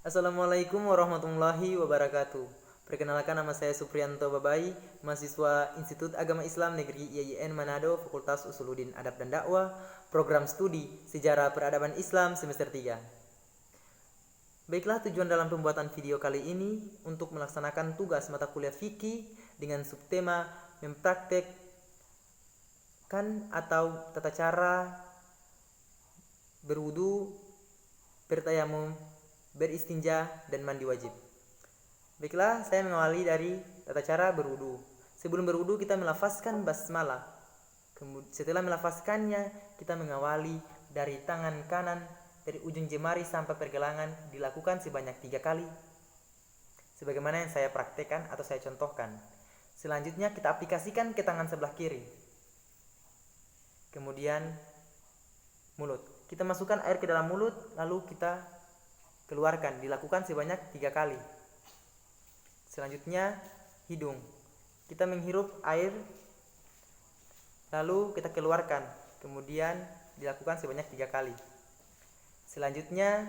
Assalamualaikum warahmatullahi wabarakatuh. Perkenalkan, nama saya Supriyanto Babai, mahasiswa Institut Agama Islam Negeri IAIN Manado, Fakultas Usuluddin Adab dan Dakwah, Program Studi Sejarah Peradaban Islam semester 3. Baiklah, tujuan dalam pembuatan video kali ini untuk melaksanakan tugas mata kuliah fikih dengan subtema mempraktekkan atau tata cara berwudu, bertayamum, beristinja, dan mandi wajib. Baiklah, saya mengawali dari tata cara berwudu. Sebelum berwudu kita melafazkan basmalah. Setelah melafazkannya, kita mengawali dari tangan kanan, dari ujung jemari sampai pergelangan, dilakukan sebanyak 3 kali, sebagaimana yang saya praktekkan atau saya contohkan. Selanjutnya kita aplikasikan ke tangan sebelah kiri. Kemudian mulut. Kita masukkan air ke dalam mulut, lalu kita keluarkan, dilakukan sebanyak 3 kali. Selanjutnya hidung. Kita menghirup air, lalu kita keluarkan, kemudian dilakukan sebanyak 3 kali. Selanjutnya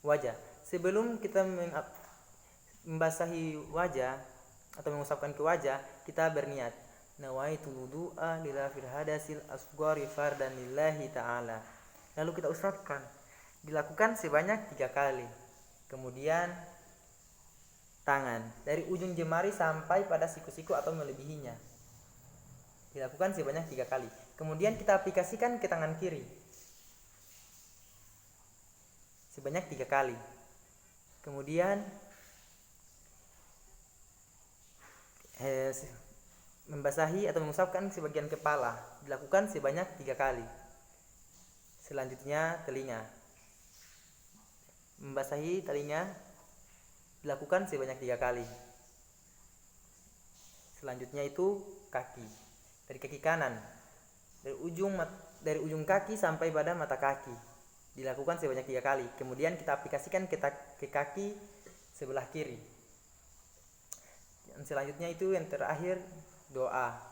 wajah. Sebelum kita membasahi wajah atau mengusapkan ke wajah, kita berniat, nawaitu wudu'a lila fil hadasil asghari fardan lillahi ta'ala. Lalu kita usapkan, dilakukan sebanyak 3 kali. Kemudian tangan, dari ujung jemari sampai pada siku-siku atau melebihinya, dilakukan sebanyak 3 kali. Kemudian kita aplikasikan ke tangan kiri sebanyak 3 kali. Kemudian membasahi atau mengusapkan sebagian kepala, dilakukan sebanyak 3 kali. Selanjutnya telinga. Membasahi telinga dilakukan sebanyak 3 kali. Selanjutnya itu kaki. Dari kaki kanan, dari ujung kaki sampai pada mata kaki, dilakukan sebanyak 3 kali. Kemudian kita aplikasikan ke kaki sebelah kiri. Dan selanjutnya itu yang terakhir, doa.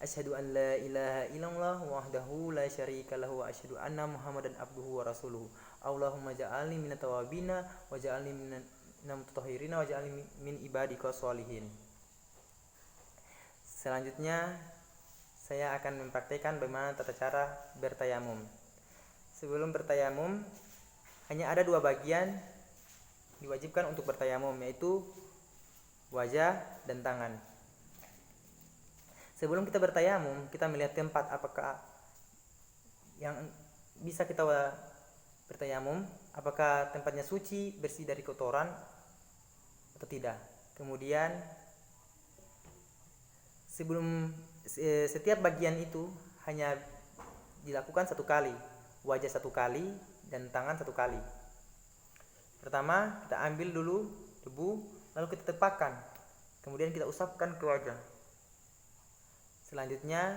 Asyhadu an la ilaha illallah wahdahu la syarika lahu wa asyhadu anna Muhammadan abduhu wa rasuluhu. Allahumma ja'alni minat tawabina wa ja'alni minal mutatahhirina wa ja'alni min ibadika sholihin. Selanjutnya saya akan mempraktikkan bagaimana tata cara bertayamum. Sebelum bertayamum, hanya ada 2 bagian diwajibkan untuk bertayamum, yaitu wajah dan tangan. Sebelum kita bertayamum, kita melihat tempat apakah yang bisa kita bertayamum, apakah tempatnya suci, bersih dari kotoran atau tidak. Kemudian setiap bagian itu hanya dilakukan 1 kali, wajah 1 kali dan tangan 1 kali. Pertama, kita ambil dulu debu, lalu kita tepakkan, kemudian kita usapkan ke wajah. Selanjutnya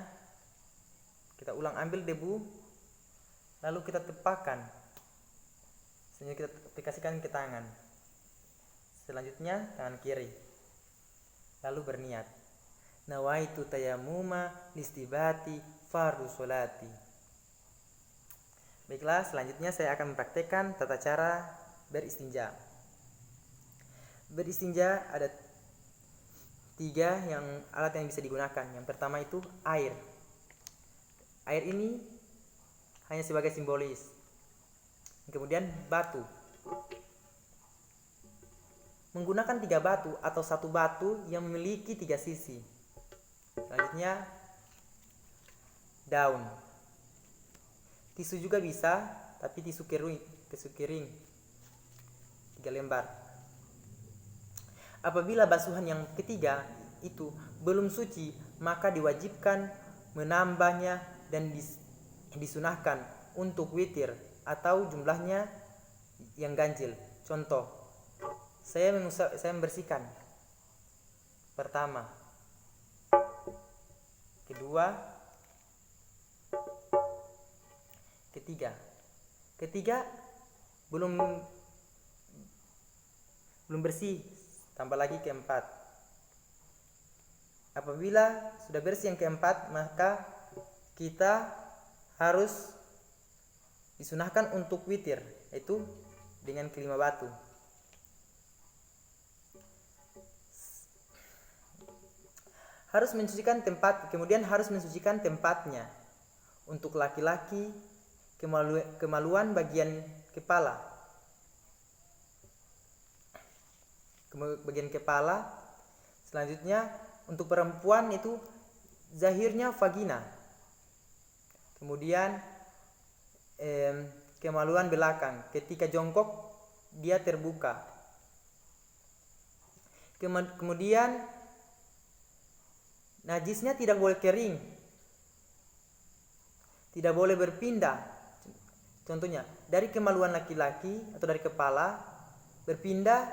kita ulang ambil debu, lalu kita tepakkan, selanjutnya kita aplikasikan ke tangan. Selanjutnya tangan kiri, lalu berniat, nawaitu tayammuma listibati fardhu sholati. Baiklah, selanjutnya saya akan mempraktekkan tata cara beristinja. Beristinja ada 3 alat yang bisa digunakan. Yang pertama itu air. Air ini hanya sebagai simbolis. Kemudian batu. Menggunakan 3 batu atau 1 batu yang memiliki 3 sisi. Selanjutnya daun. Tisu juga bisa, tapi tisu kering 3 lembar. Apabila basuhan yang ketiga itu belum suci, maka diwajibkan menambahnya dan disunahkan untuk witir atau jumlahnya yang ganjil. Contoh, saya membersihkan pertama, kedua, ketiga belum bersih, tambah lagi keempat. Apabila sudah bersih yang keempat, maka kita harus disunahkan untuk witir, yaitu dengan kelima batu. Kemudian harus mensucikan tempatnya. Untuk laki-laki, kemaluan bagian kepala. Bagian kepala. Selanjutnya untuk perempuan itu zahirnya vagina. Kemudian kemaluan belakang, ketika jongkok dia terbuka. Kemudian najisnya tidak boleh kering, tidak boleh berpindah. Contohnya dari kemaluan laki-laki atau dari kepala berpindah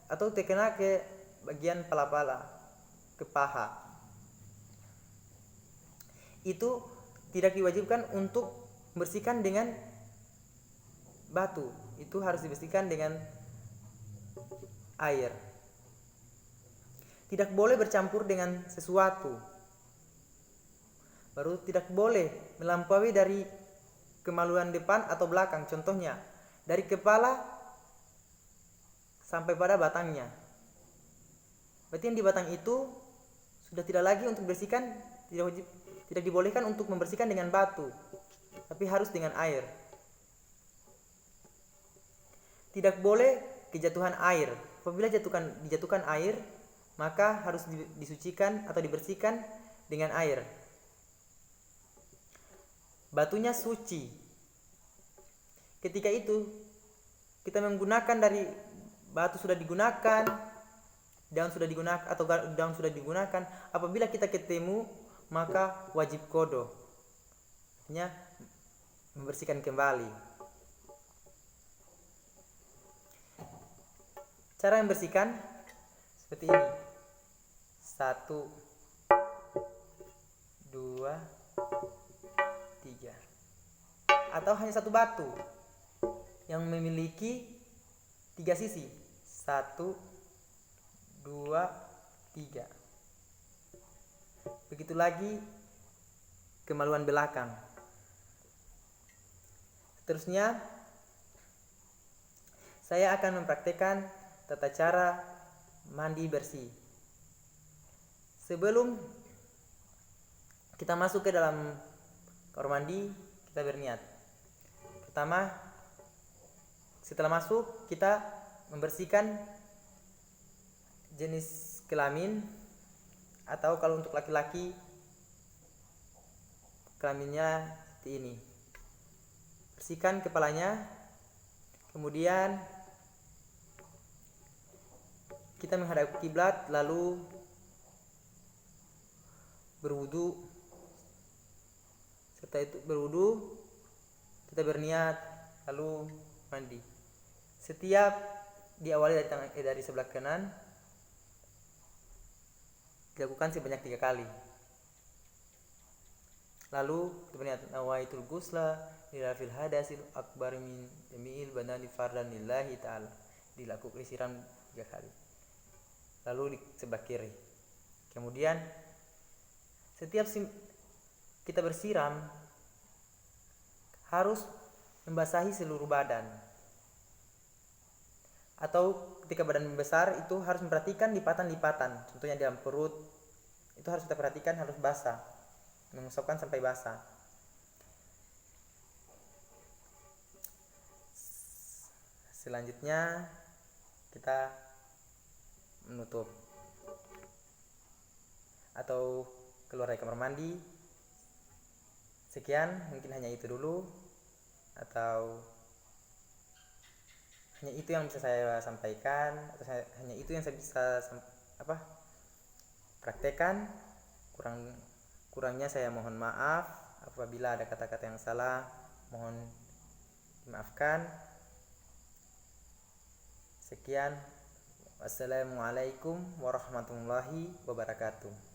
atau terkena ke bagian pala-pala, ke paha. Itu tidak diwajibkan untuk membersihkan dengan batu. Itu harus dibersihkan dengan air. Tidak boleh bercampur dengan sesuatu. Baru tidak boleh melampaui dari kemaluan depan atau belakang. Contohnya dari kepala sampai pada batangnya. Berarti yang di batang itu sudah tidak lagi untuk bersihkan, tidak dibolehkan untuk membersihkan dengan batu, tapi harus dengan air. Tidak boleh kejatuhan air. Apabila dijatuhkan air, maka harus disucikan atau dibersihkan dengan air. Batunya suci. Ketika itu kita menggunakan dari batu sudah digunakan, daun sudah digunakan atau daun sudah digunakan, apabila kita ketemu maka wajib qada. Artinya membersihkan kembali. Cara membersihkan seperti ini. 1 2 3. Atau hanya satu batu yang memiliki 3 sisi. 1 2 3. Begitu lagi kemaluan belakang. Seterusnya saya akan mempraktikkan tata cara mandi bersih. Sebelum kita masuk ke dalam kamar mandi, kita berniat. Pertama, setelah masuk kita membersihkan jenis kelamin, atau kalau untuk laki-laki kelaminnya seperti ini. Bersihkan kepalanya. Kemudian kita menghadap kiblat, lalu berwudu. Setelah itu berwudu, kita berniat, lalu mandi. Setiap diawali dari sebelah kanan, dilakukan sebanyak 3 kali. Lalu kita berniat nawaitul ghusla ila fil hadasil akbar min jami'il badani fardan lillahi ta'ala. Dilakukan disiram 3 kali. Lalu di sebelah kiri. Kemudian setiap kita bersiram harus membasahi seluruh badan. Atau ketika badan membesar itu harus memperhatikan lipatan-lipatan. Contohnya dalam perut itu harus kita perhatikan, harus basah, mengusapkan sampai basah. Selanjutnya kita menutup atau keluar dari kamar mandi. Sekian, mungkin hanya itu dulu, atau hanya itu yang bisa saya sampaikan, atau hanya itu yang saya bisa praktekkan. Kurangnya saya mohon maaf. Apabila ada kata-kata yang salah, mohon dimaafkan. Sekian, wassalamualaikum warahmatullahi wabarakatuh.